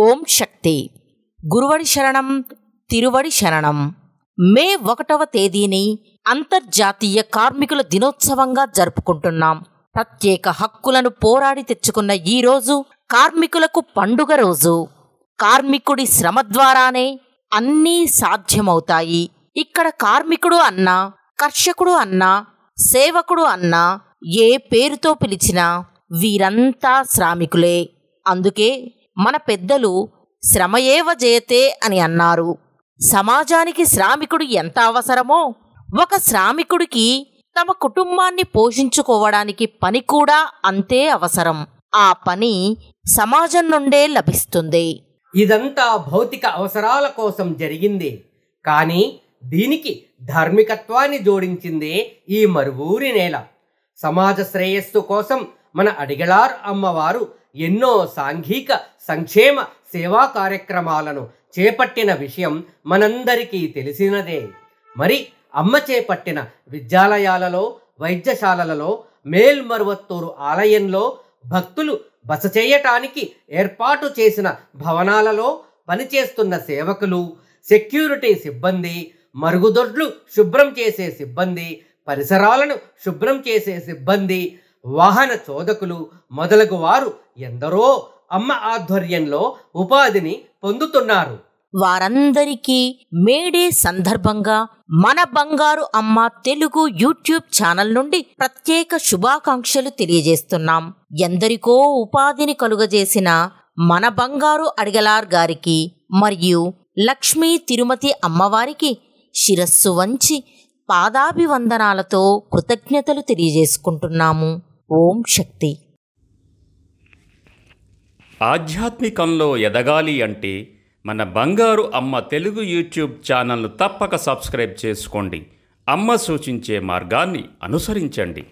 ఓం శక్తి. గురువడి శరణం, తిరువడి శరణం. మే 1వ తేదీని అంతర్జాతీయ కార్మికుల దినోత్సవంగా జరుపుకుంటున్నాం. ప్రత్యేక హక్కులను పోరాడి తెచ్చుకున్న ఈ రోజు కార్మికులకు పండుగ రోజు. కార్మికుడి శ్రమ ద్వారానే అన్నీ సాధ్యమవుతాయి. ఇక్కడ కార్మికుడు అన్నా, కర్షకుడు అన్నా, సేవకుడు అన్నా, ఏ పేరుతో పిలిచినా వీరంతా శ్రామికులే. అందుకే మన పెద్దలు శ్రమయేవ జయతే అని అన్నారు. సమాజానికి శ్రామికుడు ఎంత అవసరమో, ఒక శ్రామికుడికి తమ కుటుంబాన్ని పోషించుకోవడానికి పని కూడా అంతే అవసరం. ఆ పని సమాజం నుండే లభిస్తుంది. ఇదంతా భౌతిక అవసరాల కోసం జరిగింది. కానీ దీనికి ధార్మికత్వాన్ని జోడించిందే ఈ మరువూరి నేల. సమాజ శ్రేయస్సు కోసం మన అడిగలార్ అమ్మవారు ఎన్నో సాంఘిక సంక్షేమ సేవా కార్యక్రమాలను చేపట్టిన విషయం మనందరికీ తెలిసినదే. మరి అమ్మ చేపట్టిన విద్యాలయాలలో, వైద్యశాలలలో, మేల్మరువత్తూరు ఆలయంలో భక్తులు బస చేయటానికి ఏర్పాటు చేసిన భవనాలలో పనిచేస్తున్న సేవకులు, సెక్యూరిటీ సిబ్బంది, మరుగుదొడ్లు శుభ్రం చేసే సిబ్బంది, పరిసరాలను శుభ్రం చేసే సిబ్బంది, వాహన చోదకులు మొదలగు వారు ఎందరో అమ్మ ఆధ్వర్యంలో ఉపాధిని పొందుతున్నారు. వారందరికీ మేడే సందర్భంగా మన బంగారు అమ్మ తెలుగు యూట్యూబ్ ఛానల్ నుండి ప్రత్యేక శుభాకాంక్షలు తెలియజేస్తున్నాం. ఎందరికో ఉపాధిని కలుగజేసిన మన బంగారు అడిగలార్ గారికి మరియు లక్ష్మీ తిరుమతి అమ్మవారికి శిరస్సు వంచి పాదాభివందనాలతో కృతజ్ఞతలు తెలియజేసుకుంటున్నాము. ఓం శక్తి. ఆధ్యాత్మికంలో ఎదగాలి అంటే మన బంగారు అమ్మ తెలుగు యూట్యూబ్ ఛానల్ను తప్పక సబ్స్క్రైబ్ చేసుకోండి. అమ్మ సూచించే మార్గాన్ని అనుసరించండి.